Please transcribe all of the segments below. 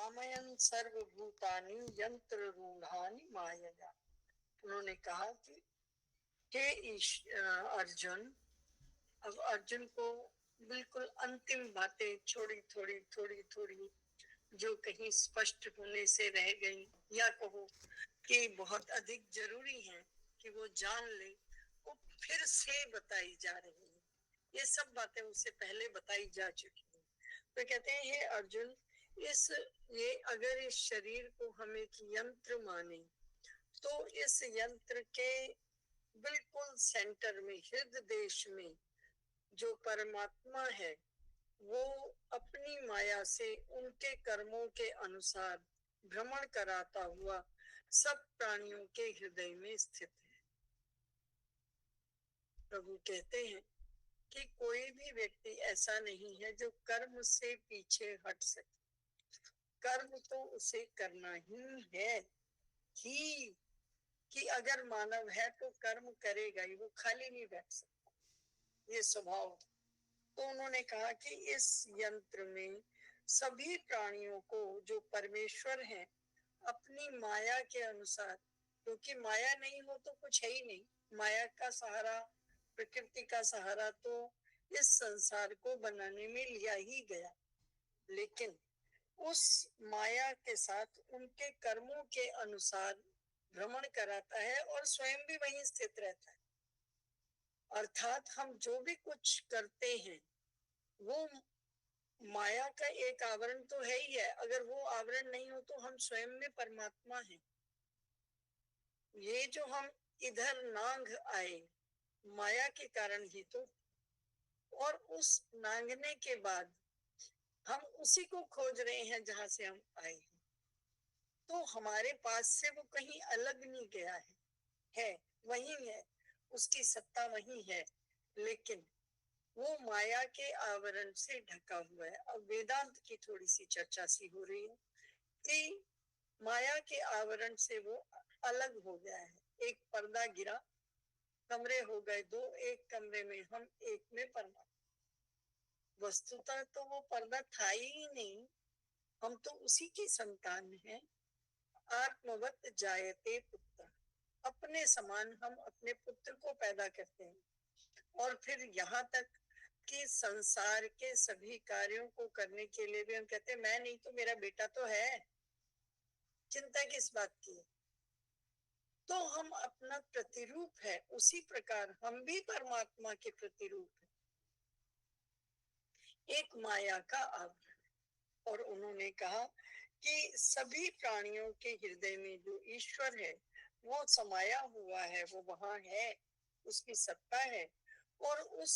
भ्रामयन् सर्वभूतानि यंत्र रूढ़ानि मायया। उन्होंने कहा कि हे अर्जुन, अब अर्जुन को बिल्कुल अंतिम बातें थोड़ी थोड़ी थोड़ी थोड़ी जो कहीं स्पष्ट होने से रह गई या कहो कि बहुत अधिक जरूरी है कि वो जान ले, वो फिर से बताई जा रही है। ये सब बातें उससे पहले बताई जा चुकी हैं। तो कहते हैं हे अर्जुन, ये अगर इस शरीर को हम एक यंत्र माने तो इस यंत्र के बिल्कुल सेंटर में, हृदय देश में जो परमात्मा है वो अपनी माया से उनके कर्मों के अनुसार भ्रमण कराता हुआ सब प्राणियों के हृदय में स्थित है। प्रभु कहते हैं कि कोई भी व्यक्ति ऐसा नहीं है जो कर्म से पीछे हट सके। कर्म तो उसे करना ही है ही, कि अगर मानव है तो कर्म करेगा ही, वो खाली नहीं बैठ सकता, ये स्वभाव। तो उन्होंने कहा कि इस यंत्र में सभी प्राणियों को जो परमेश्वर हैं अपनी माया के अनुसार, क्योंकि माया नहीं हो तो कुछ है ही नहीं, माया का सहारा, प्रकृति का सहारा तो इस संसार को बनाने में लिया ही गया, लेकिन उस माया के साथ उनके कर्मों के अनुसार भ्रमण कराता है और स्वयं भी वहीं स्थित रहता है। अर्थात हम जो भी कुछ करते हैं वो माया का एक आवरण तो है ही है, अगर वो आवरण नहीं हो तो हम स्वयं में परमात्मा हैं। ये जो हम इधर नांग आए माया के कारण ही तो, और उस नांगने के बाद हम उसी को खोज रहे हैं जहां से हम आए हैं। तो हमारे पास से वो कहीं अलग नहीं गया है वही है, उसकी सत्ता वही है, लेकिन वो माया के आवरण से ढका हुआ है। अब वेदांत की थोड़ी सी चर्चा सी हो रही है कि माया के आवरण से वो अलग हो गया है, एक पर्दा गिरा, कमरे हो गए दो, एक कमरे में हम, एक में परमात्मा। वस्तुतः तो वो पर्दा था ही नहीं, हम तो उसी की संतान हैं। आत्मवत जायते पुत्र, अपने समान हम अपने पुत्र को पैदा करते हैं। और फिर यहाँ तक कि संसार के सभी कार्यों को करने के लिए भी हम कहते हैं मैं नहीं तो मेरा बेटा तो है, चिंता किस बात की। तो हम अपना प्रतिरूप है, उसी प्रकार हम भी परमात्मा के प्रतिरूप है, एक माया का आवरण। और उन्होंने कहा कि सभी प्राणियों के हृदय में जो ईश्वर है वो समाया हुआ है, वो वहां है, उसकी सत्ता है। और उस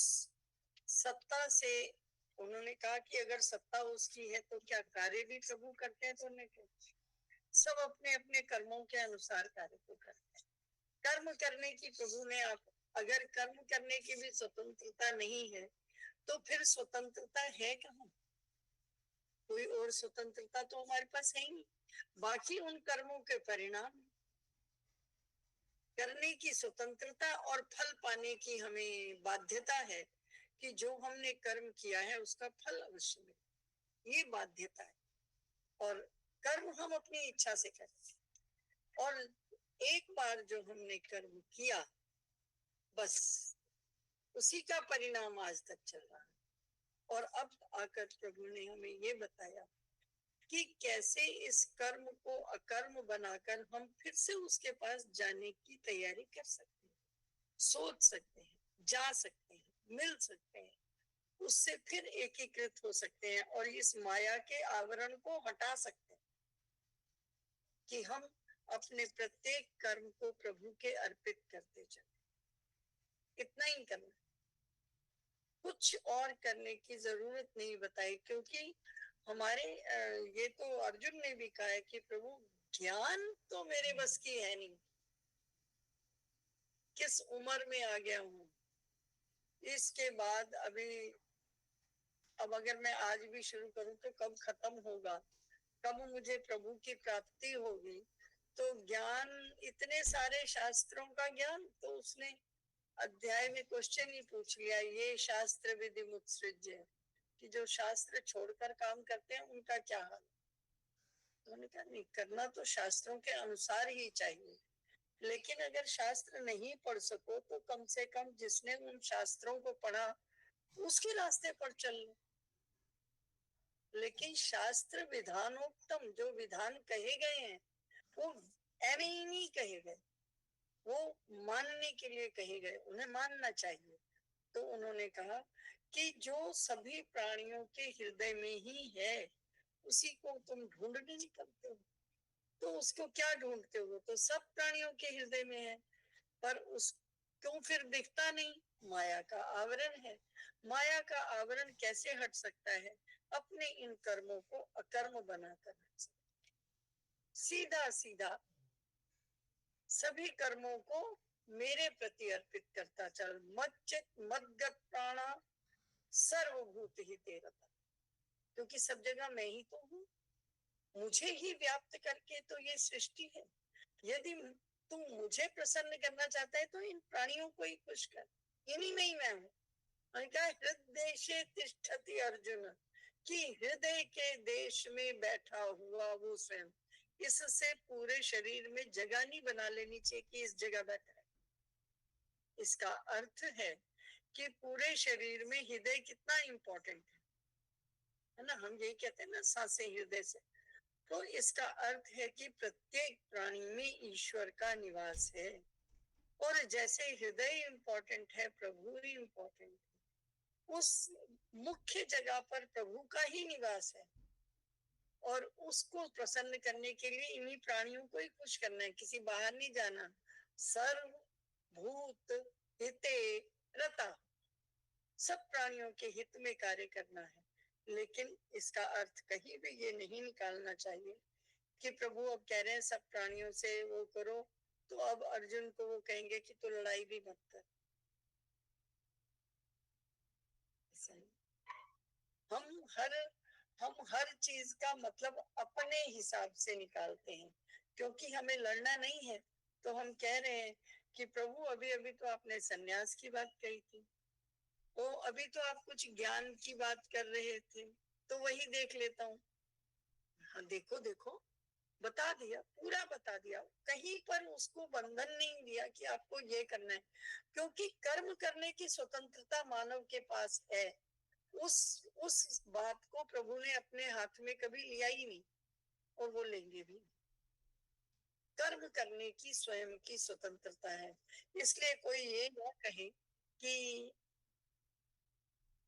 सत्ता से उन्होंने कहा कि अगर सत्ता उसकी है तो क्या कार्य भी प्रभु करते हैं, तो उन्होंने सब अपने अपने कर्मों के अनुसार कार्य को करते हैं। कर्म करने की प्रभु ने, आप अगर कर्म करने की भी स्वतंत्रता नहीं है तो फिर स्वतंत्रता है कहाँ? कोई और स्वतंत्रता तो हमारे पास है ही नहीं, बाकी उन कर्मों के परिणाम। करने की स्वतंत्रता और फल पाने की हमें बाध्यता है कि जो हमने कर्म किया है उसका फल अवश्य मिले, ये बाध्यता है। और कर्म हम अपनी इच्छा से करते हैं, और एक बार जो हमने कर्म किया बस उसी का परिणाम आज तक चल रहा है। और अब आकर प्रभु ने हमें ये बताया कि कैसे इस कर्म को अकर्म बनाकर हम फिर से उसके पास जाने की तैयारी कर सकते हैं, सोच सकते हैं, जा सकते हैं, मिल सकते हैं, उससे फिर एकीकृत हो सकते हैं और इस माया के आवरण को हटा सकते हैं कि हम अपने प्रत्येक कर्म को प्रभु के अर्पित करते चले। इतना ही करना, कुछ और करने की जरूरत नहीं बताई, क्योंकि हमारे ये तो अर्जुन ने भी कहा है कि प्रभु ज्ञान तो मेरे बस की है नहीं, किस उम्र में आ गया हूँ, इसके बाद अभी अब अगर मैं आज भी शुरू करूँ तो कब खत्म होगा, कब मुझे प्रभु की प्राप्ति होगी। तो ज्ञान, इतने सारे शास्त्रों का ज्ञान, तो उसने अध्याय में क्वेश्चन ही पूछ लिया, ये शास्त्र विधि मुत्सृज्य, कि जो शास्त्र छोड़कर काम करते हैं उनका क्या हाल। उन्होंने कहा नहीं, करना तो शास्त्रों के अनुसार ही चाहिए, लेकिन अगर शास्त्र नहीं पढ़ सको तो कम से कम जिसने उन शास्त्रों को पढ़ा उसके रास्ते पर चल लो। लेकिन शास्त्र विधानोक्तम, जो विधान कहे गए हैं वो ऐवे ही नहीं कहे गए, वो मानने के लिए कहे गए, उन्हें मानना चाहिए। तो उन्होंने कहा कि जो सभी प्राणियों के हृदय में ही है उसी को तुम ढूंढने निकलते हो, तो उसको क्या ढूंढते हो, तो सब प्राणियों के हृदय में है, पर उस क्यों फिर दिखता नहीं, माया का आवरण है। माया का आवरण कैसे हट सकता है, अपने इन कर्मों को अकर्म बनाकर। सीधा सीधा सभी कर्मों को मेरे प्रति अर्पित करता चल, मच्चित मदगत प्राणा सर्वभूत ही तेरा, क्योंकि सब जगह मैं ही तो हूँ, मुझे ही व्याप्त करके तो ये सृष्टि है। यदि तू मुझे प्रसन्न करना चाहता है तो इन प्राणियों को ही खुश कर, इन्हीं में ही मैं हूँ। हृदय से तिष्ठति अर्जुन, कि हृदय के देश में बैठा हुआ वो स्वयं, इससे पूरे शरीर में जगह नहीं बना लेनी चाहिए कि इस जगह बैठा है। इसका अर्थ है कि पूरे शरीर में हृदय कितना इंपॉर्टेंट है ना, हम यही कहते हैं ना सांसें हृदय से, तो इसका अर्थ है कि प्रत्येक प्राणी में ईश्वर का निवास है। और जैसे हृदय इंपॉर्टेंट है, प्रभु भी इंपॉर्टेंट है, उस मुख्य जगह पर प्रभु का ही निवास है, और उसको प्रसन्न करने के लिए इन्हीं प्राणियों को ही खुश करना है, किसी बाहर नहीं जाना। सर्व भूत हिते रता, सब प्राणियों के हित में कार्य करना है। लेकिन इसका अर्थ कहीं भी ये नहीं निकालना चाहिए कि प्रभु अब कह रहे हैं सब प्राणियों से वो करो, तो अब अर्जुन को वो कहेंगे कि तू लड़ाई भी मत कर। हम हर चीज का मतलब अपने हिसाब से निकालते हैं, क्योंकि हमें लड़ना नहीं है। तो हम कह रहे हैं कि प्रभु अभी अभी तो आपने सन्यास की बात कही थी, तो अभी तो आप कुछ ज्ञान की बात कर रहे थे, तो वही देख लेता हूँ। हाँ देखो देखो, बता दिया, पूरा बता दिया, कहीं पर उसको बंधन नहीं दिया कि आपको ये करना है, क्योंकि कर्म करने की स्वतंत्रता मानव के पास है। उस बात को प्रभु ने अपने हाथ में कभी लिया ही नहीं, और वो लेंगे भी। कर्म करने की स्वयं की स्वतंत्रता है, इसलिए कोई ये ना कहे कि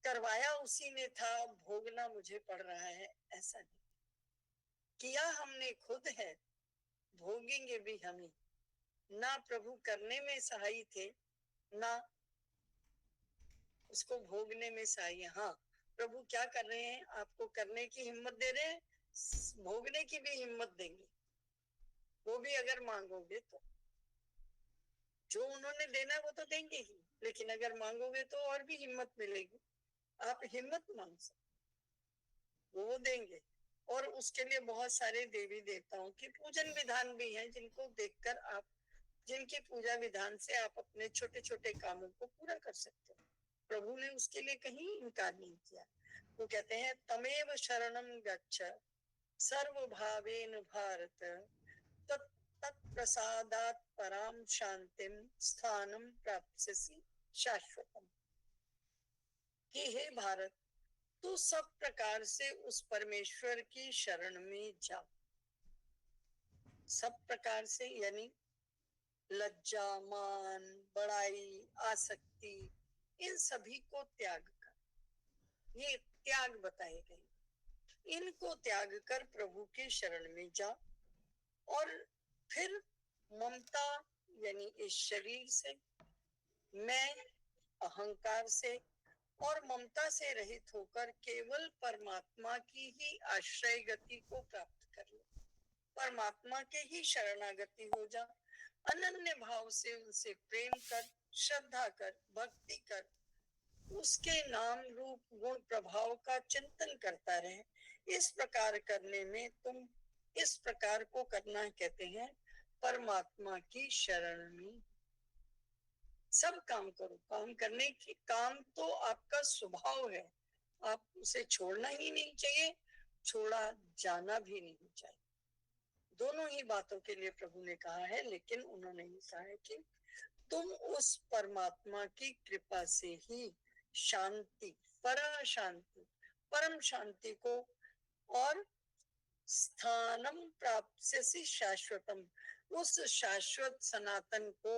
करवाया उसी ने था, भोगना मुझे पड़ रहा है, ऐसा नहीं। किया हमने खुद है, भोगेंगे भी हम ही। ना प्रभु करने में सहाय थे, ना उसको भोगने में सहाय। हाँ, प्रभु क्या कर रहे हैं, आपको करने की हिम्मत दे रहे हैं, भोगने की भी हिम्मत देंगे, वो भी अगर मांगोगे तो। जो उन्होंने देना वो तो देंगे ही, लेकिन अगर मांगोगे तो और भी हिम्मत मिलेगी। आप हिम्मत मांग सकते, वो देंगे। और उसके लिए बहुत सारे देवी देवताओं की पूजन विधान भी हैं, जिनको देखकर आप, जिनके पूजा विधान से आप अपने छोटे छोटे कामों को पूरा कर सकते हो। प्रभु ने उसके लिए कहीं इनकार नहीं किया। वो कहते हैं तमेव शरणम गच्छ सर्वभावेन भारत, तत्प्रसादात् पराम शांतिम स्थानम प्राप्स्यसि शाश्वतम। कि हे भारत, तू सब प्रकार से उस परमेश्वर की शरण में जा। सब प्रकार से यानी लज्जा, मान, बड़ाई, आसक्ति, इन सभी को त्याग कर, ये त्याग बताए गए। इनको त्याग कर प्रभु के शरण में जा, और फिर ममता यानी इस शरीर से, मैं अहंकार से और ममता से रहित होकर केवल परमात्मा की ही आश्रय गति को प्राप्त कर लो। परमात्मा के ही शरणागति हो जा, अनन्य भाव से उनसे प्रेम कर, श्रद्धा कर, भक्ति कर, उसके नाम रूप गुण प्रभाव का चिंतन करता रहे। इस प्रकार करने में तुम, इस प्रकार को करना कहते हैं परमात्मा की शरण में। सब काम करो, काम करने की, काम तो आपका स्वभाव है, आप उसे छोड़ना ही नहीं चाहिए, छोड़ा जाना भी नहीं चाहिए। दोनों ही बातों के लिए प्रभु ने कहा है, लेकिन उन्होंने ही कहा है कि तुम उस परमात्मा की कृपा से ही शांति, परम शांति को और स्थानम प्राप्स्यसि शाश्वतम, उस शाश्वत सनातन को,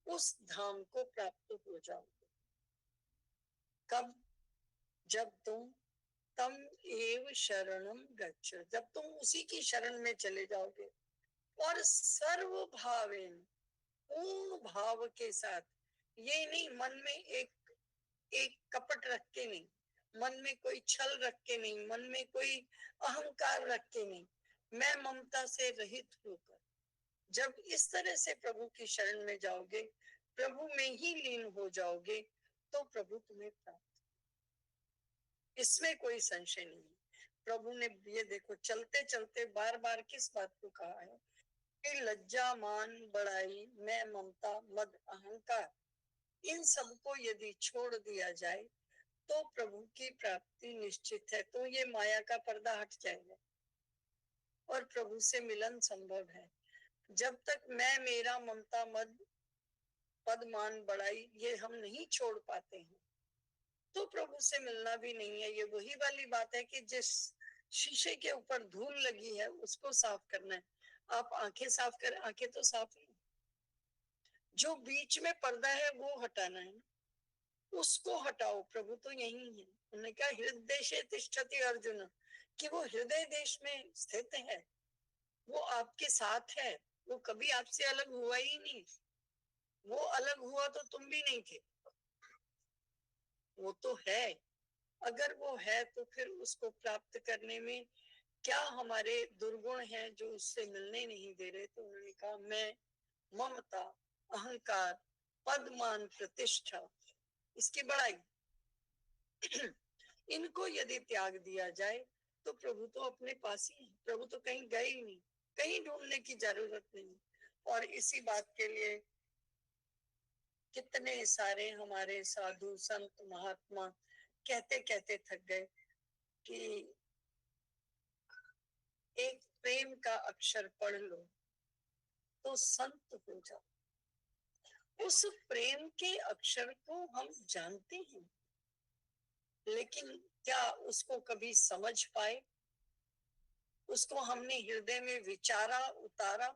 उस धाम को प्राप्त हो जाओगे। कब? जब तुम तम एव शरणम गच्छ, जब तुम उसी की शरण में चले जाओगे और सर्व भावेन, पूर्ण भाव के साथ, ये नहीं मन में एक एक कपट रख के नहीं, मन में कोई छल रख के नहीं, मन में कोई अहंकार रख के नहीं, मैं ममता से रहित होकर जब इस तरह से प्रभु की शरण में जाओगे, प्रभु में ही लीन हो जाओगे, तो प्रभु तुम्हें प्राप्त, इसमें कोई संशय नहीं। प्रभु ने ये देखो चलते चलते बार बार किस बात को कहा है कि लज्जा, मान, बड़ाई, मैं, ममता, मद, अहंकार, इन सबको यदि छोड़ दिया जाए तो प्रभु की प्राप्ति निश्चित है। तो ये माया का पर्दा हट जाएगा और प्रभु से मिलन संभव है। जब तक मैं, मेरा, ममता, मद, पद, मान, बड़ाई ये हम नहीं छोड़ पाते हैं तो प्रभु से मिलना भी नहीं है। ये वही वाली बात है कि जिस शीशे के ऊपर धूल लगी है उसको साफ करना है। आप आंखें साफ कर, आंखें तो साफ है, जो बीच में पर्दा है वो हटाना है, उसको हटाओ। प्रभु तो यही है। उन्होंने कहा हृदय से तिष्ठति अर्जुन, कि वो हृदय देश में स्थित है, वो आपके साथ है, वो कभी आपसे अलग हुआ ही नहीं। वो अलग हुआ तो तुम भी नहीं थे, वो तो है। अगर वो है तो फिर उसको प्राप्त करने में क्या हमारे दुर्गुण हैं जो उससे मिलने नहीं दे रहे। तो उन्होंने कहा मैं, ममता, अहंकार, पदमान, प्रतिष्ठा, इसकी बड़ाई इनको यदि त्याग दिया जाए तो प्रभु तो अपने पास ही है। प्रभु तो कहीं गए ही नहीं, कहीं ढूंढने की जरूरत नहीं। और इसी बात के लिए कितने सारे हमारे साधु संत महात्मा कहते कहते थक गए कि एक प्रेम का अक्षर पढ़ लो तो संत हो जाओ। उस प्रेम के अक्षर को हम जानते हैं, लेकिन क्या उसको कभी समझ पाए, उसको हमने हृदय में विचारा, उतारा?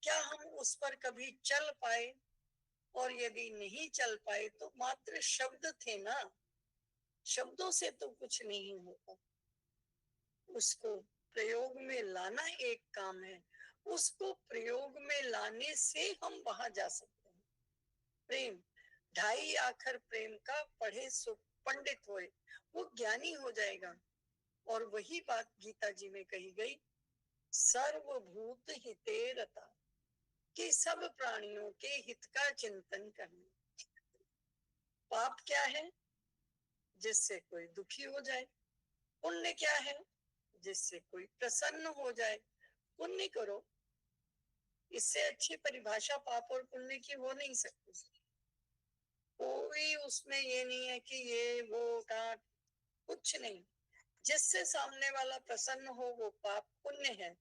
क्या हम उस पर कभी चल पाए? और यदि नहीं चल पाए तो मात्र शब्द थे ना, शब्दों से तो कुछ नहीं होता। उसको प्रयोग में लाना एक काम है, उसको प्रयोग में लाने से हम वहां जा सकते हैं। प्रेम, ढाई आखर प्रेम का पढ़े सो पंडित होए, वो ज्ञानी हो जाएगा। और वही बात गीता जी में कही गई, सर्वभूत हिते रता, कि सब प्राणियों के हित का चिंतन करना। पाप क्या है? जिससे कोई दुखी हो जाए। पुण्य क्या है? जिससे कोई प्रसन्न हो जाए। पुण्य करो, इससे अच्छी परिभाषा पाप और पुण्य की हो नहीं सकती। कोई उसमें ये नहीं है कि ये वो का, कुछ नहीं। जिससे सामने वाला प्रसन्न हो वो पाप पुण्य है,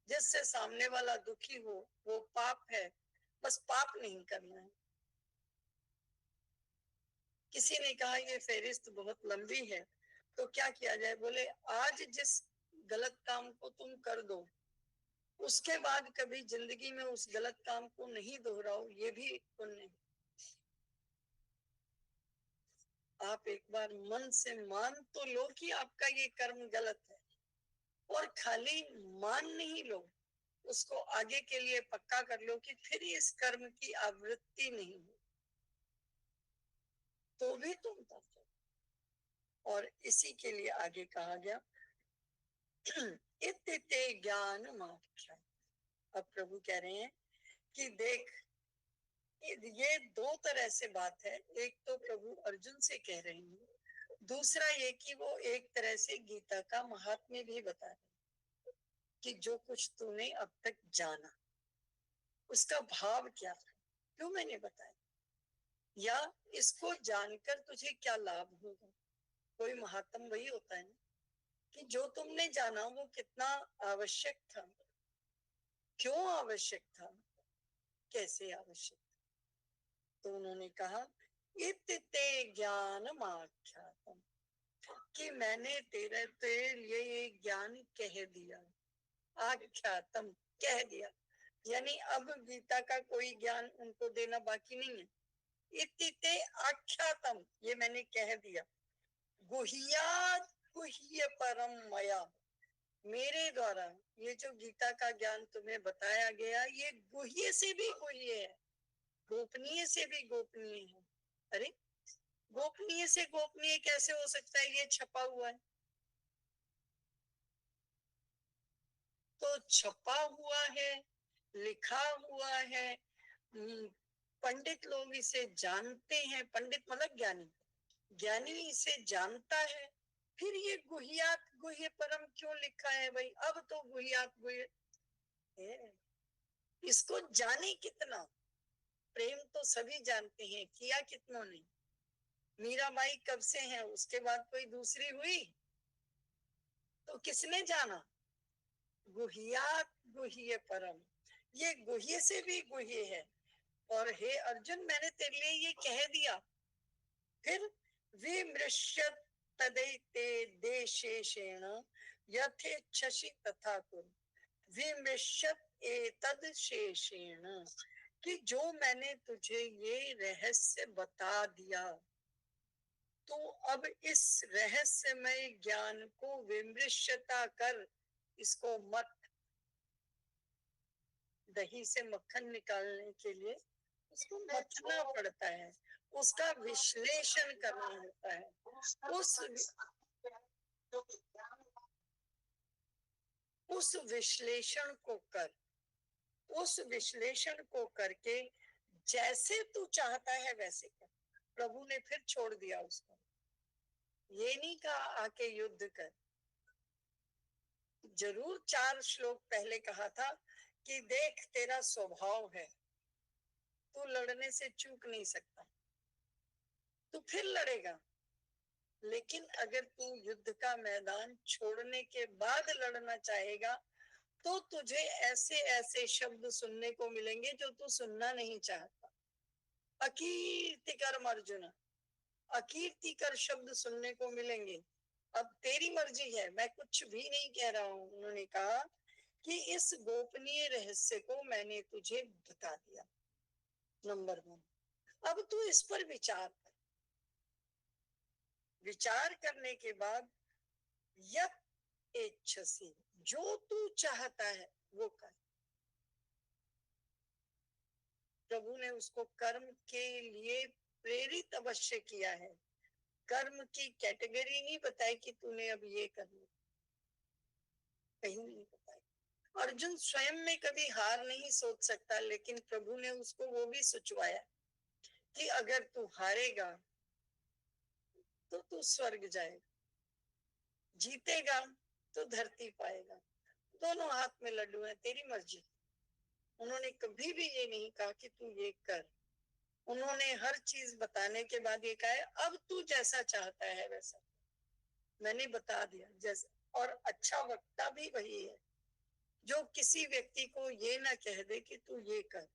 जिससे सामने वाला दुखी हो वो पाप है। बस पाप नहीं करना है। किसी ने कहा ये फेरिस्त बहुत लंबी है तो क्या किया जाए? बोले आज जिस गलत काम को तुम कर दो उसके बाद कभी जिंदगी में उस गलत काम को नहीं दोहराओ, ये भी पुण्य है। आप एक बार मन से मान तो लो कि आपका ये कर्म गलत है, और खाली मान नहीं लो, उसको आगे के लिए पक्का कर लो कि फिर इस कर्म की आवृत्ति नहीं हो, तो भी तुम तब। और इसी के लिए आगे कहा गया इत्ते ज्ञान मात्र। अब प्रभु कह रहे हैं कि देख, ये दो तरह से बात है। एक तो प्रभु अर्जुन से कह रहे हैं, दूसरा ये कि वो एक तरह से गीता का महात्म्य भी बता रहे हैं कि जो कुछ तूने अब तक जाना उसका भाव क्या था, क्यों मैंने बताया, या इसको जानकर तुझे क्या लाभ होगा। कोई महात्म वही होता है ना, कि जो तुमने जाना वो कितना आवश्यक था, क्यों आवश्यक था, कैसे आवश्यक था? तो उन्होंने कहा इत ते ज्ञानम आख्यातम, कि मैंने तेरे लिए ये ज्ञान कह दिया, आख्यातम कह दिया, यानी अब गीता का कोई ज्ञान उनको देना बाकी नहीं है। इत्ते आख्यातम, ये मैंने कह दिया, गुह्यात गुह्य परम मया, मेरे द्वारा ये जो गीता का ज्ञान तुम्हें बताया गया, ये गुह्य से भी गुह्य है, गोपनीय से भी गोपनीय है। अरे गोपनीय से गोपनीय कैसे हो सकता है, ये छपा हुआ है। तो छपा हुआ है, लिखा हुआ है, पंडित लोग इसे जानते हैं, पंडित मतलब ज्ञानी, ज्ञानी इसे जानता है, फिर ये गुह्यात गुह्य परम क्यों लिखा है भाई? अब तो गुह्यात गुह्य है, इसको जाने कितना, प्रेम तो सभी जानते हैं, किया कितनों ने। मीराबाई कब से है, उसके बाद कोई दूसरी हुई तो किसने जाना? गुह्यात गुह्य परम, ये गुह्य से भी गुह्य है। और हे अर्जुन, मैंने तेरे लिए ये कह दिया। फिर विमृश्यत तदैते देशेषेण यथेच्छसि तथा कुरु, विमृश्यत एतद शेषेण, कि जो मैंने तुझे ये रहस्य बता दिया, तो अब इस रहस्यमय ज्ञान को विमृश्यता कर, इसको मत, दही से मक्खन निकालने के लिए उसको मथना पड़ता है, उसका विश्लेषण करना होता है। उस विश्लेषण को कर, उस विश्लेषण को करके जैसे तू चाहता है वैसे कर। प्रभु ने फिर छोड़ दिया उसको, ये नहीं कहा आके युद्ध कर। जरूर 4 श्लोक पहले कहा था कि देख तेरा स्वभाव है, तू लड़ने से चूक नहीं सकता, तू फिर लड़ेगा, लेकिन अगर तू युद्ध का मैदान छोड़ने के बाद लड़ना चाहेगा तो तुझे ऐसे ऐसे शब्द सुनने को मिलेंगे जो तू सुनना नहीं चाहता। अकीर्तिकर अर्जुन, अकीर्तिकर शब्द सुनने को मिलेंगे। अब तेरी मर्जी है, मैं कुछ भी नहीं कह रहा हूं। उन्होंने कहा कि इस गोपनीय रहस्य को मैंने तुझे बता दिया, नंबर 1। अब तू इस पर विचार कर, विचार करने के बाद यत इच्छसी, जो तू चाहता है वो कर। प्रभु ने उसको कर्म के लिए प्रेरित अवश्य किया है, कर्म की कैटेगरी नहीं बताई कि तूने अब ये करना, कहीं नहीं बताई। अर्जुन स्वयं में कभी हार नहीं सोच सकता, लेकिन प्रभु ने उसको वो भी सोचवाया कि अगर तू हारेगा तो तू स्वर्ग जाएगा, जीतेगा तो धरती पाएगा, दोनों हाथ में लड्डू है, तेरी मर्जी। उन्होंने कभी भी ये नहीं कहा कि तू ये कर। उन्होंने हर चीज बताने के बाद ये कहा है अब तू जैसा चाहता है वैसा, मैंने बता दिया जैसा। और अच्छा वक्ता भी वही है जो किसी व्यक्ति को ये ना कह दे कि तू ये कर,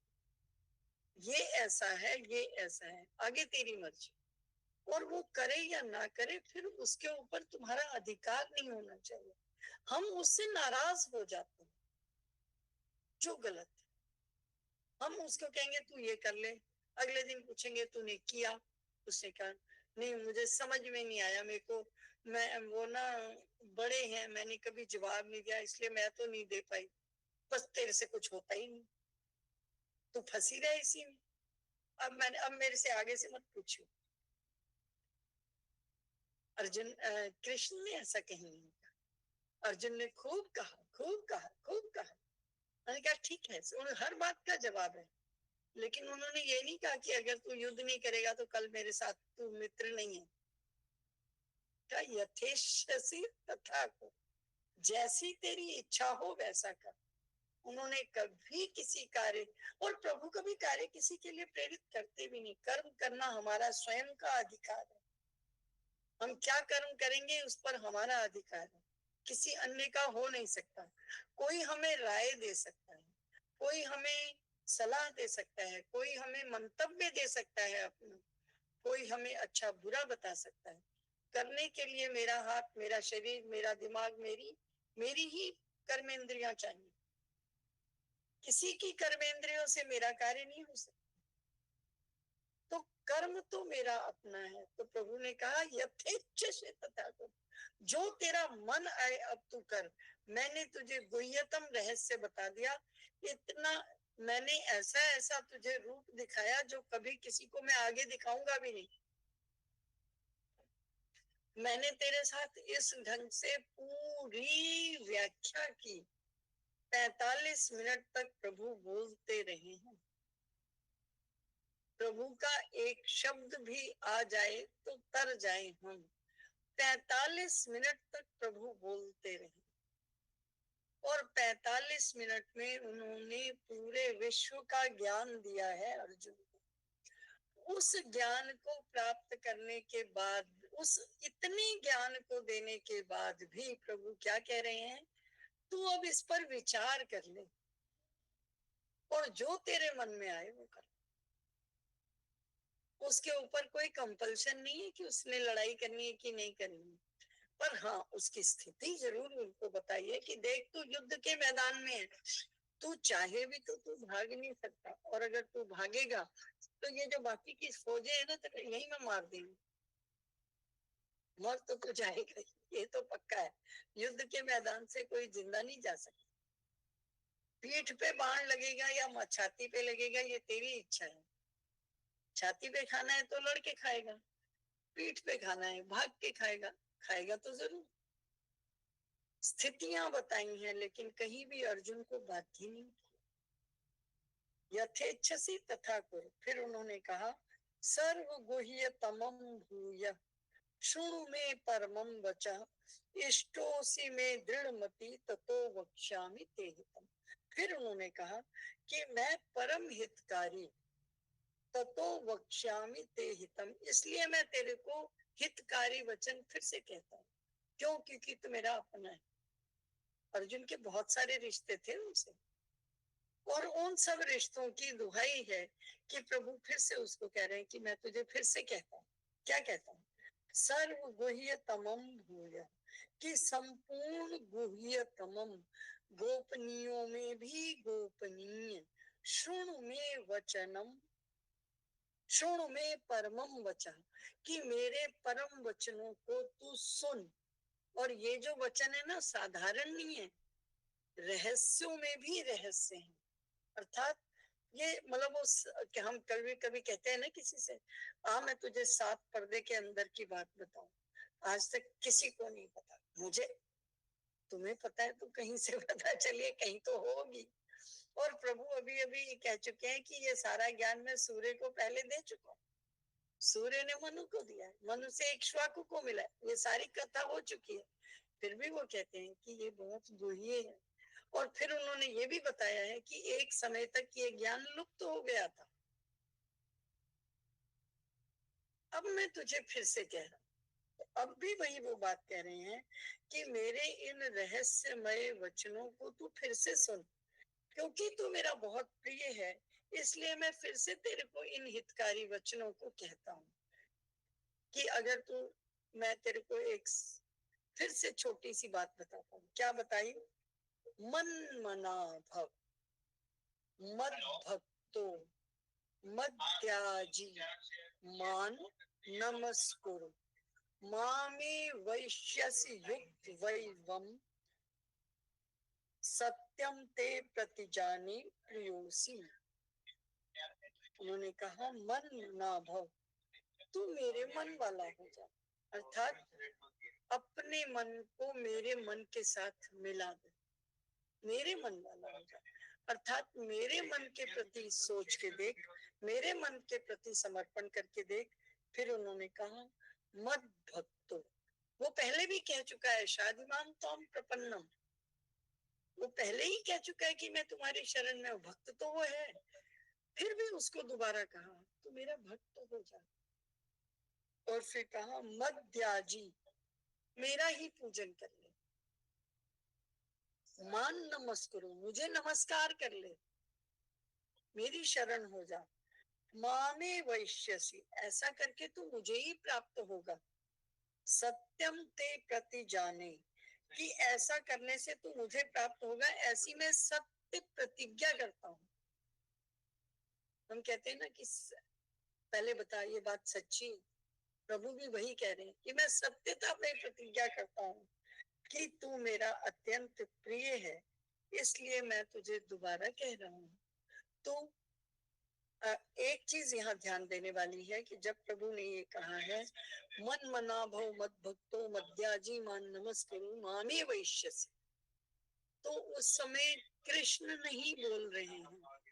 ये ऐसा है, ये ऐसा है, आगे तेरी मर्जी। और वो करे या ना करे, फिर उसके ऊपर तुम्हारा अधिकार नहीं होना चाहिए। हम उससे नाराज हो जाते हैं जो गलत है। हम उसको कहेंगे तू ये कर ले, अगले दिन पूछेंगे तूने किया, उसने कहा नहीं मुझे समझ में नहीं आया, मेरे को, मैं वो ना बड़े हैं, मैंने कभी जवाब नहीं दिया इसलिए मैं तो नहीं दे पाई। बस तेरे से कुछ होता ही नहीं, तू फंसी रहे इसी में। अब मेरे से आगे से मत पूछो। अर्जुन कृष्ण ने ऐसा कहीं नहीं कहा। अर्जुन ने खूब कहा, खूब कहा, खूब कहा। मैंने कहा ठीक है, हर बात का जवाब है, लेकिन उन्होंने ये नहीं कहा कि अगर तू युद्ध नहीं करेगा तो कल मेरे साथ तू मित्र नहीं है। क्या यथेच्छसि तथा को, जैसी तेरी इच्छा हो वैसा कर। उन्होंने कभी किसी कार्य, और प्रभु कभी कार्य किसी के लिए प्रेरित करते भी नहीं। कर्म करना हमारा स्वयं का अधिकार है, हम क्या कर्म करेंगे उस पर हमारा अधिकार है, किसी अन्य का हो नहीं सकता। कोई हमें राय दे सकता है, कोई हमें सलाह दे सकता है, कोई हमें मंतव्य दे सकता है अपना, कोई हमें अच्छा बुरा बता सकता है। करने के लिए मेरा हाथ, मेरा शरीर, मेरा दिमाग, मेरी ही कर्मेंद्रियां चाहिए। किसी की कर्मेंद्रियों से मेरा कार्य नहीं हो सकता। तो कर्म तो मेरा अपना है। तो प्रभु ने कहा यथेच्छ से तथा कर, जो तेरा मन आए अब तू कर। मैंने तुझे गुह्यतम रहस्य बता दिया। इतना मैंने ऐसा ऐसा तुझे रूप दिखाया जो कभी किसी को मैं आगे दिखाऊंगा भी नहीं। मैंने तेरे साथ इस ढंग से पूरी व्याख्या की। 45 मिनट तक प्रभु बोलते रहे हैं। प्रभु का एक शब्द भी आ जाए तो तर जाए हम। 45 मिनट तक प्रभु बोलते रहे और 45 मिनट में उन्होंने पूरे विश्व का ज्ञान दिया है अर्जुन को। उस ज्ञान को प्राप्त करने के बाद, उस इतने ज्ञान को देने के बाद भी प्रभु क्या कह रहे हैं, तू अब इस पर विचार कर ले और जो तेरे मन में आए वो कर। उसके ऊपर कोई कंपल्शन नहीं है कि उसने लड़ाई करनी है कि नहीं करनी है। पर हाँ, उसकी स्थिति जरूर उनको बताइए कि देख तू युद्ध के मैदान में है, तू चाहे भी तो तू भाग नहीं सकता, और अगर तू भागेगा तो ये जो बाकी की फौजें है ना, तो यही में मार देंगे। मर तो तू जाएगा, ये तो पक्का है। युद्ध के मैदान से कोई जिंदा नहीं जा सकता। पीठ पे बाण लगेगा या छाती पे लगेगा, ये तेरी इच्छा है। छाती पे खाना है तो लड़के खाएगा, पीठ पे खाना है भाग के खाएगा, खाएगा तो जरूर। स्थितियां बताई हैं लेकिन कहीं भी अर्जुन को बाध्य नहीं किया। यथेच्छसि तथा कुरु। फिर उन्होंने कहा सर्व गुह्य तमम भूय शृणु मे परमं वचः इष्टोसि मे दृढ़मति ततो वक्ष्यामि ते हितम्। फिर उन्होंने कहा कि मैं परम हितकारी, ततो वक्ष्यामि ते हितम्, इसलिए मैं तेरे को हितकारी वचन फिर से कहता हूँ। क्यों? क्योंकि तू मेरा अपना है। अर्जुन के बहुत सारे रिश्ते थे उनसे, और उन सब रिश्तों की दुहाई है कि प्रभु फिर से उसको कह रहे हैं कि मैं तुझे फिर से कहता हूँ। क्या कहता हूँ? सर्व गुह्य तमम भूय, कि संपूर्ण गुह्य तमम, गोपनीयों में भी गोपनीय, शृणु में वचनम, शृणु में परमम वचन, कि मेरे परम वचनों को तू सुन। और ये जो वचन है ना, साधारण नहीं है, रहस्यों में भी रहस्य है। अर्थात ये मतलब कि हम कभी कभी कहते हैं ना किसी से, मैं तुझे 7 पर्दे के अंदर की बात बताऊं, आज तक किसी को नहीं पता, मुझे, तुम्हें पता है तो कहीं से पता चलिए, कहीं तो होगी। और प्रभु अभी अभी कह चुके हैं कि ये सारा ज्ञान मैं सूर्य को पहले दे चुका हूँ। सूर्य ने मनु को दिया है, मनु से इक्ष्वाकु को मिला है, ये सारी कथा हो चुकी है। फिर भी वो कहते हैं कि ये बहुत गुह्य है। और फिर उन्होंने ये भी बताया है कि एक समय तक ये ज्ञान लुप्त हो गया था। अब मैं तुझे फिर से कह रहा हूं, तो अब भी वही वो बात कह रहे हैं कि मेरे इन रहस्यमय वचनों को तू फिर से सुन, क्योंकि तू मेरा बहुत प्रिय है, इसलिए मैं फिर से तेरे को इन हितकारी वचनों को कहता हूँ कि अगर तू, मैं तेरे को एक फिर से छोटी सी बात बताता हूँ। क्या बताई? मन मना भव, मद भक्तो मद्याजी मान नमस्कुरु, मामे वैश्यसि युक्त वैवम सत्यम ते प्रतिजाने प्रियोसी। उन्होंने कहा मन ना भव, तू मेरे मन वाला हो जा, अर्थात अपने मन को मेरे मन के साथ मिला दे, मेरे मन वाला हो जा। अर्थात मेरे मन के प्रति सोच के देख, मेरे मन के प्रति समर्पण करके देख। फिर उन्होंने कहा मद भक्तो, वो पहले भी कह चुका है, शादिमान तोम प्रपन्नम, वो पहले ही कह चुका है कि मैं तुम्हारी शरण में हूँ, भक्त तो वो है। फिर भी उसको दोबारा कहा तो मेरा भक्त हो जा। और फिर कहा मद्याजी, मेरा ही पूजन कर ले, मान नमस्कुरु, मुझे नमस्कार कर ले, मेरी शरण हो जा। मामे वैश्यसी, ऐसा करके तू मुझे ही प्राप्त होगा। सत्यम ते प्रति जाने, कि ऐसा करने से तू मुझे प्राप्त होगा, ऐसी मैं सत्य प्रतिज्ञा करता हूँ। हम कहते हैं ना कि पहले बता ये बात सच्ची। प्रभु भी वही कह रहे हैं कि मैं सत्यता में प्रतिज्ञा करता हूँ कि तू मेरा अत्यंत प्रिय है, इसलिए मैं तुझे दोबारा कह रहा हूँ। तो एक चीज यहाँ ध्यान देने वाली है कि जब प्रभु ने ये कहा है मन मना भव मद भक्तो मद्याजी मान नमस्करु मामे वैश्यसि, तो उस समय कृष्ण नहीं बोल रहे हैं।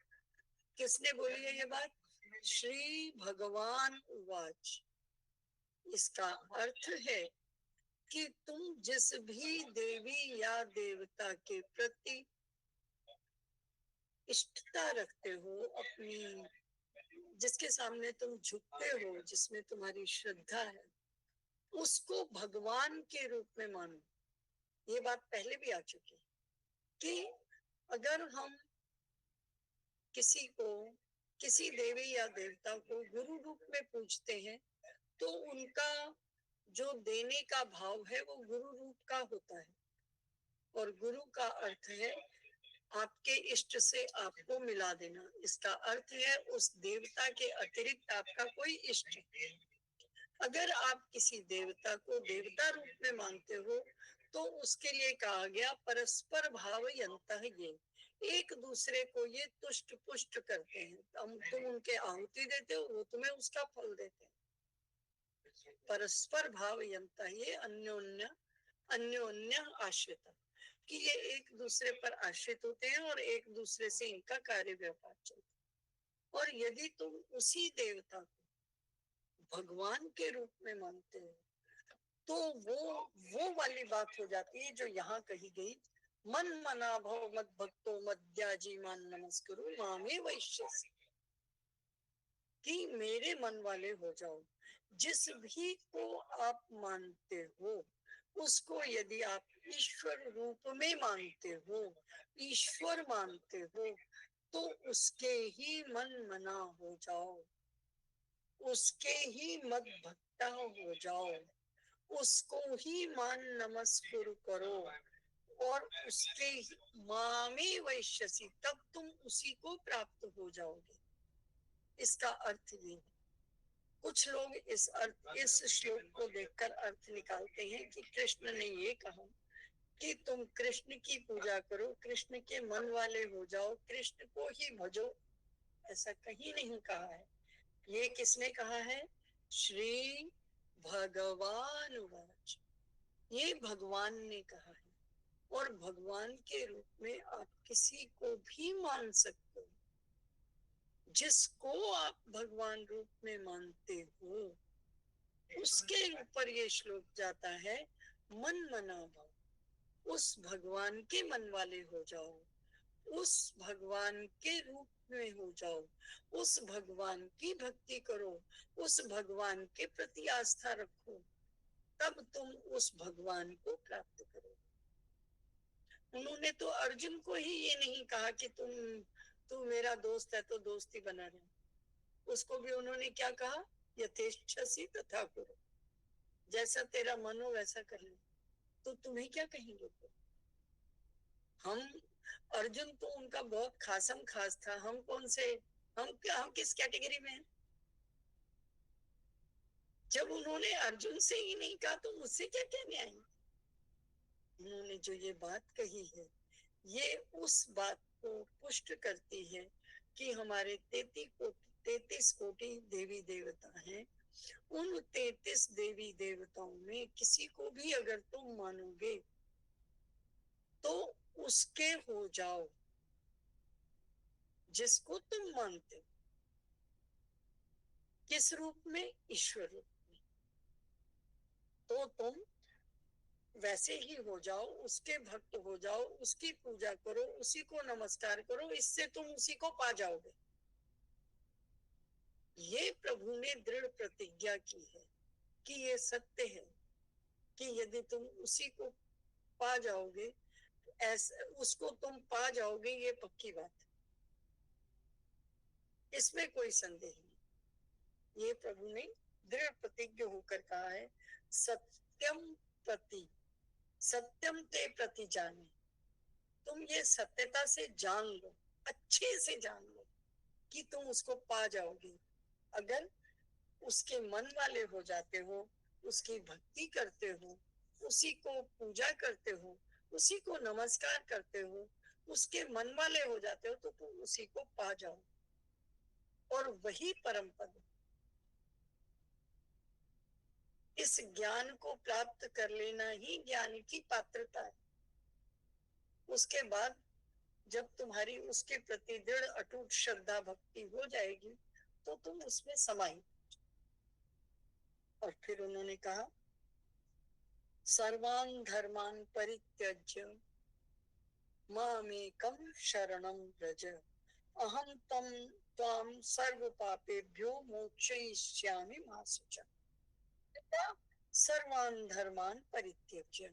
किसने बोली है ये बात? श्री भगवान उवाच। इसका अर्थ है कि तुम जिस भी देवी या देवता के प्रति इष्टता रखते हो, अपनी जिसके सामने तुम झुकते हो, जिसमें तुम्हारी श्रद्धा है, उसको भगवान के रूप में मानो। ये बात पहले भी आ चुकी कि अगर हम किसी को, किसी देवी या देवता को गुरु रूप में पूजते हैं, तो उनका जो देने का भाव है वो गुरु रूप का होता है। और गुरु का अर्थ है आपके इष्ट से आपको मिला देना। इसका अर्थ है उस देवता के अतिरिक्त आपका कोई इष्ट। अगर आप किसी देवता को देवता रूप में मानते हो, तो उसके लिए कहा गया परस्पर भाव यंतः ये, एक दूसरे को ये तुष्ट पुष्ट करते हैं। तुम उनके आहुति देते हो, वो तुम्हें उसका फल देते हैं। परस्पर भाव यंतः ये अन्योन्य अन्योन्य आश्रित, कि ये एक दूसरे पर आश्रित होते हैं और एक दूसरे से इनका कार्य व्यापार चलता है। और यदि तुम उसी देवता को भगवान के रूप में मानते हो, तो वो वाली बात हो जाती है जो यहाँ कही गई, मन मना भव मद भक्तो मद्याजी मान नमस्करु मामे वैश्यसि, कि मेरे मन वाले हो जाओ। जिस भी को आप मानते हो, उसको यदि आप ईश्वर रूप में मानते हो, ईश्वर मानते हो, तो उसके ही मन मना हो जाओ, उसके ही मद भक्ता हो जाओ, उसको ही मान नमस्कुर करो, और उसके मामे वैश्यसी, तब तुम उसी को प्राप्त हो जाओगे। इसका अर्थ ये, कुछ लोग इस श्लोक को देखकर अर्थ निकालते हैं कि कृष्ण ने ये कहा कि तुम कृष्ण की पूजा करो, कृष्ण के मन वाले हो जाओ, कृष्ण को ही भजो। ऐसा कहीं नहीं कहा है। ये किसने कहा है? श्री भगवान वाच, ये भगवान ने कहा है। और भगवान के रूप में आप किसी को भी मान सकते हो। जिसको आप भगवान रूप में मानते हो, उसके ऊपर ये श्लोक जाता है, मन मना भव, उस भगवान के मन वाले हो जाओ, उस भगवान के रूप में हो जाओ, उस भगवान की भक्ति करो, उस भगवान के प्रति आस्था रखो, तब तुम उस भगवान को प्राप्त करो। उन्होंने तो अर्जुन को ही ये नहीं कहा कि तू मेरा दोस्त है तो दोस्ती बना रहे। उसको भी उन्होंने क्या कहा? यथेच्छसि तथा कुरु, जैसा तेरा मन हो वैसा कर ले। तो तुम्हें क्या कहेंगे? हम, अर्जुन तो उनका बहुत खासम खास था, हम कौन से, हम किस कैटेगरी में हैं? जब उन्होंने अर्जुन से ही नहीं कहा तो मुझसे क्या कहने आएंगे? उन्होंने जो ये बात कही है, ये उस बात को पुष्ट करती है कि हमारे 33 कोटि देवी देवता हैं। उन 33 देवी देवताओं में किसी को भी अगर तुम मानोगे, तो उसके हो जाओ जिसको तुम मानते हो। किस रूप में? ईश्वर रूप में। तो तुम वैसे ही हो जाओ, उसके भक्त हो जाओ, उसकी पूजा करो, उसी को नमस्कार करो, इससे तुम उसी को पा जाओगे। ये प्रभु ने दृढ़ प्रतिज्ञा की है कि ये सत्य है कि यदि तुम उसी को पा जाओगे, ऐसा उसको तुम पा जाओगे, ये पक्की बात है। इसमें कोई संदेह नहीं। ये प्रभु ने दृढ़ प्रतिज्ञ होकर कहा है, सत्यम प्रति, सत्यम ते प्रति जाने। तुम ये सत्यता से जान लो, अच्छे से जान लो कि तुम उसको पा जाओगे। अगर उसके मन वाले हो जाते हो, उसकी भक्ति करते हो, उसी को पूजा करते हो, उसी को नमस्कार करते हो, उसके मन वाले हो जाते हो, तो तुम उसी को पा जाओ और वही परम पद। इस ज्ञान को प्राप्त कर लेना ही ज्ञान की पात्रता है। उसके बाद जब तुम्हारी उसके प्रति दृढ़ अटूट श्रद्धा भक्ति हो जाएगी तो तुम उसमें समाई। और फिर उन्होंने कहा, सर्वान धर्मान परित्यज्य मामेकं शरणं व्रज, अहम तम त्वाम सर्व पापेभ्यो मोक्षयिष्यामि मा शुचः। सर्वान धर्मान परित्यज्य,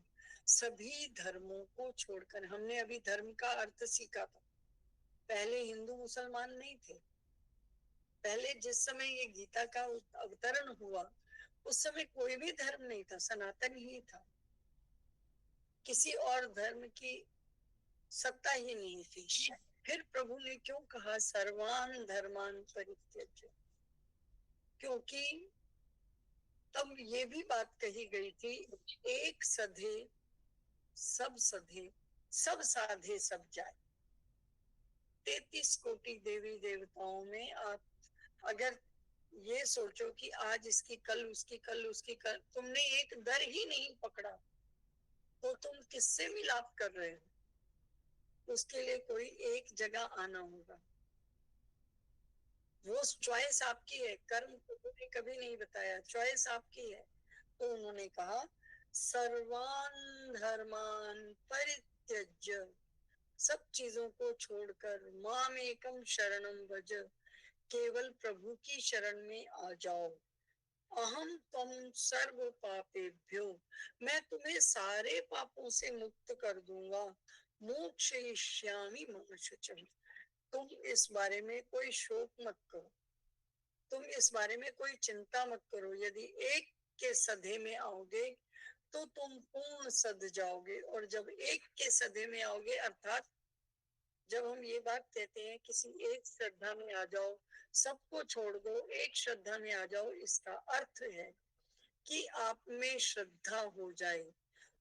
सभी धर्मों को छोड़कर। हमने अभी धर्म का अर्थ सीखा था। पहले हिंदू मुसलमान नहीं थे। पहले जिस समय ये गीता का अवतरण हुआ उस समय कोई भी धर्म नहीं था, सनातन ही था। किसी और धर्म की सत्ता ही नहीं थी। फिर प्रभु ने क्यों कहा सर्वान धर्मान परित्यज्य? क्योंकि तब ये भी बात कही गई थी, एक सधे सब सधे, सब साधे सब जाए। 33 कोटि देवी देवताओं में आप अगर ये सोचो कि आज इसकी कल उसकी, कल उसकी, कल, तुमने एक दर ही नहीं पकड़ा तो तुम किससे मिलाप कर रहे हो? उसके लिए कोई एक जगह आना होगा। वो चॉइस आपकी है, कर्म तो उन्होंने कभी नहीं बताया, चॉइस आपकी है। तो उन्होंने कहा सर्वान धर्मान परित्यज्य, सब चीजों को छोड़कर माम एकम शरणम भज, केवल प्रभु की शरण में आ जाओ। अहम तम सर्व पापेभ्यो, मैं तुम्हें सारे पापों से मुक्त कर दूंगा। मोक्षयिष्यामि मा शुचः, तुम इस बारे में कोई शोक मत करो, तुम इस बारे में कोई चिंता मत करो। यदि एक के सधे में आओगे तो तुम पूर्ण सध जाओगे। और जब एक के सधे में आओगे, अर्थात जब हम ये बात कहते हैं किसी एक श्रद्धा में आ जाओ, सबको छोड़ दो, एक श्रद्धा में आ जाओ, इसका अर्थ है कि आप में श्रद्धा हो जाए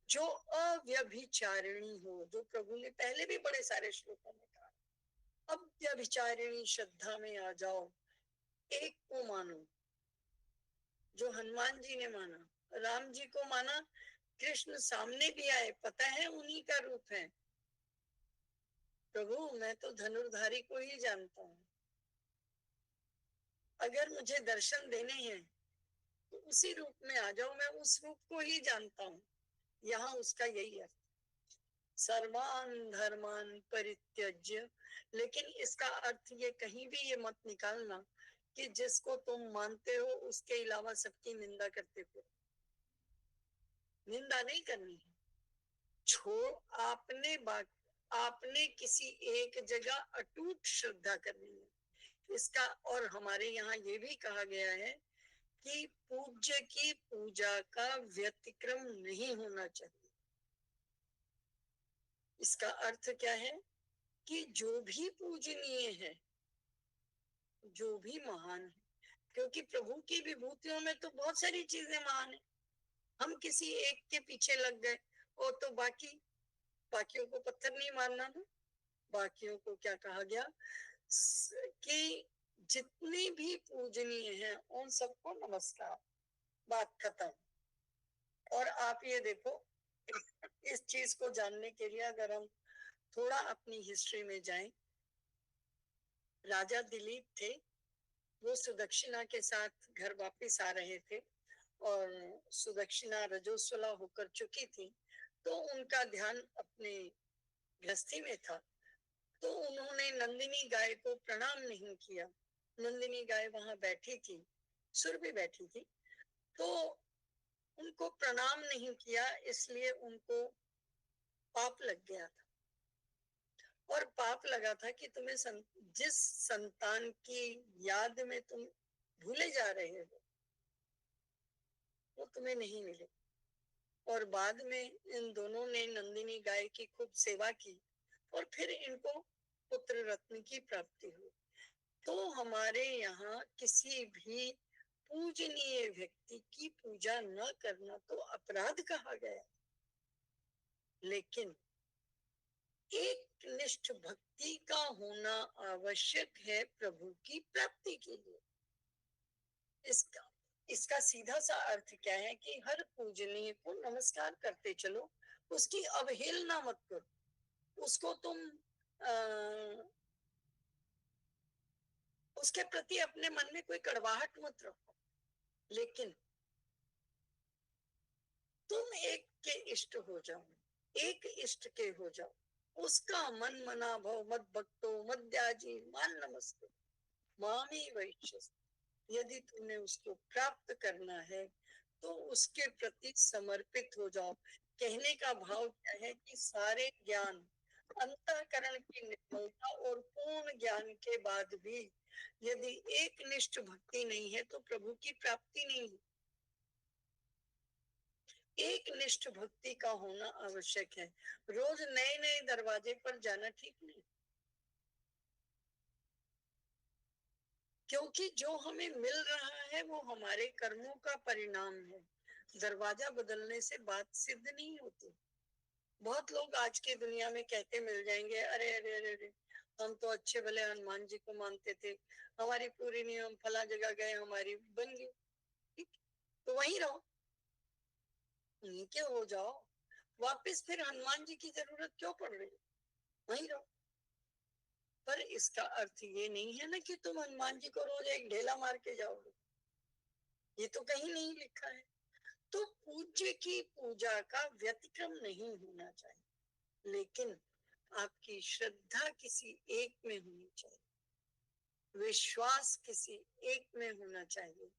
जो अव्यभिचारिणी हो, जो प्रभु ने पहले भी बड़े सारे श्लोकों में कहा। अव्यभिचारिणी श्रद्धा में आ जाओ, एक को मानो, जो हनुमान जी ने माना, राम जी को माना, कृष्ण सामने भी आए, पता है उन्हीं का रूप है। प्रभु मैं तो धनुर्धारी को ही जानता हूँ, अगर मुझे दर्शन देने हैं तो उसी रूप में आ जाओ, मैं उस रूप को ही जानता हूँ। यहाँ उसका यही अर्थ, सर्वान धर्मान परित्यज्य। लेकिन इसका अर्थ ये कहीं भी ये मत निकालना कि जिसको तुम मानते हो उसके अलावा सबकी निंदा करते हो। निंदा नहीं करनी है। छोड़, आपने किसी एक जगह अटूट श्रद्धा करनी है इसका। और हमारे यहाँ ये भी कहा गया है कि पूज्य की पूजा का व्यतिक्रम नहीं होना चाहिए। इसका अर्थ क्या है कि जो भी पूजनीय है, जो भी महान है, क्योंकि प्रभु की विभूतियों में तो बहुत सारी चीजें महान है। हम किसी एक के पीछे लग गए और तो बाकियों को पत्थर नहीं मारना ना। बाकियों को क्या कहा गया कि जितनी भी पूजनीय है उन सबको नमस्कार, बात खत्म। और आप ये देखो, इस चीज को जानने के लिए अगर हम थोड़ा अपनी हिस्ट्री में जाएं, राजा दिलीप थे, वो सुदक्षिणा के साथ घर वापिस आ रहे थे और सुदक्षिणा रजोस्वला होकर चुकी थी, तो उनका ध्यान अपने गृहस्थी में था। तो उन्होंने नंदिनी गाय को प्रणाम नहीं किया। नंदिनी गाय वहां बैठी थी, सुर भी बैठी थी, तो उनको प्रणाम नहीं किया, इसलिए उनको पाप लग गया था। और पाप लगा था कि तुम्हें जिस संतान की याद में तुम भूले जा रहे हो वो तुम्हें नहीं मिले। और बाद में इन दोनों ने नंदिनी गाय की खूब सेवा की और फिर इनको पुत्र रत्न की प्राप्ति हुई। तो हमारे यहाँ किसी भी पूजनीय व्यक्ति की पूजा न करना तो अपराध कहा गया, लेकिन एक निष्ठ भक्ति का होना आवश्यक है प्रभु की प्राप्ति के लिए। इसका इसका सीधा सा अर्थ क्या है कि हर पूजनीय को नमस्कार करते चलो, उसकी अवहेलना मत करो, उसको तुम उसके प्रति अपने मन में कोई कड़वाहट मत रखो, लेकिन तुम एक के इष्ट हो जाओ, एक इष्ट के हो जाओ, उसका मन मना भव मत भक्तो मद्याजी मान नमस्ते मामी वैश्य। यदि तुमने उसको प्राप्त करना है तो उसके प्रति समर्पित हो जाओ। कहने का भाव क्या है कि सारे ज्ञान, अंतःकरण की निर्मलता और पूर्ण ज्ञान के बाद भी यदि एक निष्ठ भक्ति नहीं है तो प्रभु की प्राप्ति नहीं। एक निष्ठ भक्ति का होना आवश्यक है। रोज नए नए दरवाजे पर जाना ठीक नहीं, क्योंकि जो हमें मिल रहा है वो हमारे कर्मों का परिणाम है। दरवाजा बदलने से बात सिद्ध नहीं होती। बहुत लोग आज की दुनिया में कहते मिल जाएंगे, अरे अरे अरे अरे हम तो अच्छे भले हनुमान जी को मानते थे, हमारी पूरी नियम फला जगह गए, हमारी बन गई, ठीक, तो वहीं रहो, वहीं के हो जाओ। वापिस फिर हनुमान जी की जरूरत क्यों पड़ रही, वहीं रहो। पर इसका अर्थ ये नहीं है ना कि तुम हनुमान जी को रोज एक ढेला मार के जाओगे, ये तो कहीं नहीं लिखा है। तो पूज्य की पूजा का व्यतिक्रम नहीं होना चाहिए, लेकिन आपकी श्रद्धा किसी एक में होनी चाहिए, विश्वास किसी एक में होना चाहिए।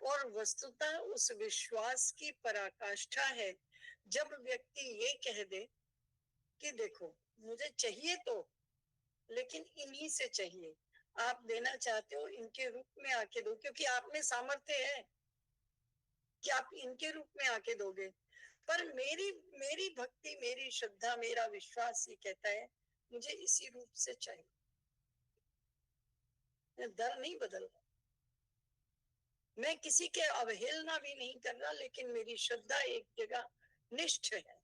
और वस्तुतः उस विश्वास की पराकाष्ठा है जब व्यक्ति ये कह दे कि देखो मुझे चाहिए तो, लेकिन इन्हीं से चाहिए, आप देना चाहते हो इनके रूप में आके दो, क्योंकि आप में सामर्थ्य है कि आप इनके रूप में आके दोगे। पर मेरी मेरी भक्ति, मेरी श्रद्धा, मेरा विश्वास ये कहता है मुझे इसी रूप से चाहिए। दर नहीं बदल रहा, मैं किसी के अवहेलना भी नहीं कर रहा, लेकिन मेरी श्रद्धा एक जगह निष्ठ है,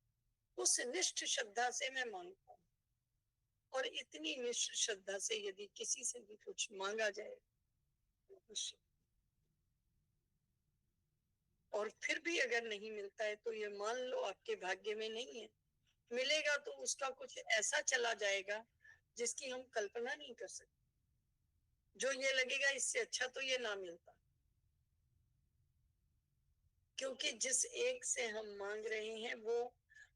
उस निष्ठ श्रद्धा से मैं मांगता हूँ। और इतनी निष्ठ श्रद्धा से यदि किसी से भी कुछ मांगा जाए और फिर भी अगर नहीं मिलता है तो ये मान लो आपके भाग्य में नहीं है। मिलेगा तो उसका कुछ ऐसा चला जाएगा जिसकी हम कल्पना नहीं कर सकते, जो ये लगेगा इससे अच्छा तो ये ना मिलता। क्योंकि जिस एक से हम मांग रहे हैं वो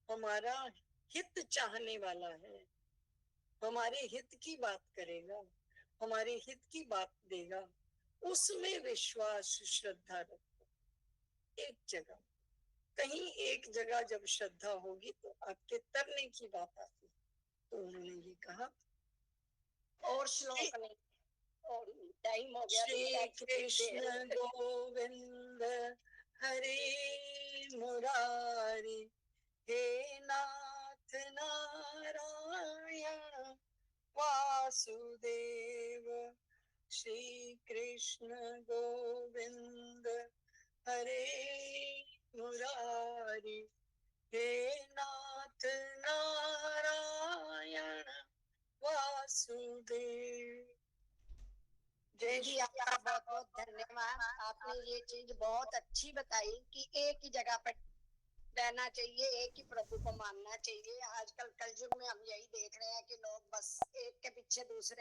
हमारा हित चाहने वाला है, हमारे हित की बात करेगा, हमारे हित की बात देगा, उसमें विश्वास श्रद्धा रखो। एक जगह, कहीं एक जगह जब श्रद्धा होगी तो आपके तरने की बात आती है। तो उन्होंने ये कहा और श्लोक नहीं, और टाइम हो गया। श्री कृष्ण गोविंद हरे मुरारी, हे नाथ नारायण वासुदेव। श्री कृष्ण गोविंद हरे मुरारी, हे नाथ नारायण वासुदेव। जी आपका बहुत बहुत धन्यवाद। आपने ये चीज बहुत अच्छी बताई कि एक ही जगह पर रहना चाहिए, एक ही प्रभु को मानना चाहिए। आजकल कलयुग में हम यही देख रहे हैं कि लोग बस एक के पीछे दूसरे